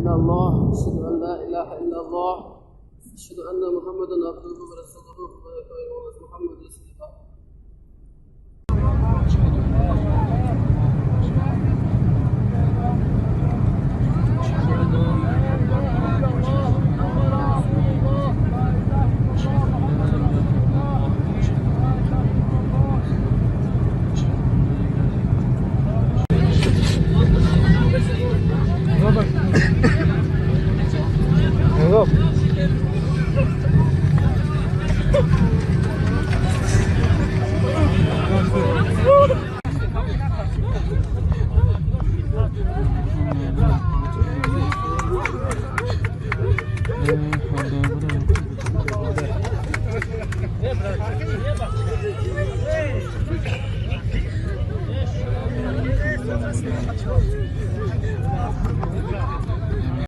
illallah, eşhedü en la ilahe illallah, eşhedü enne Muhammeden abduhu ve resuluhu ve Muhammed Resulullah. Yok.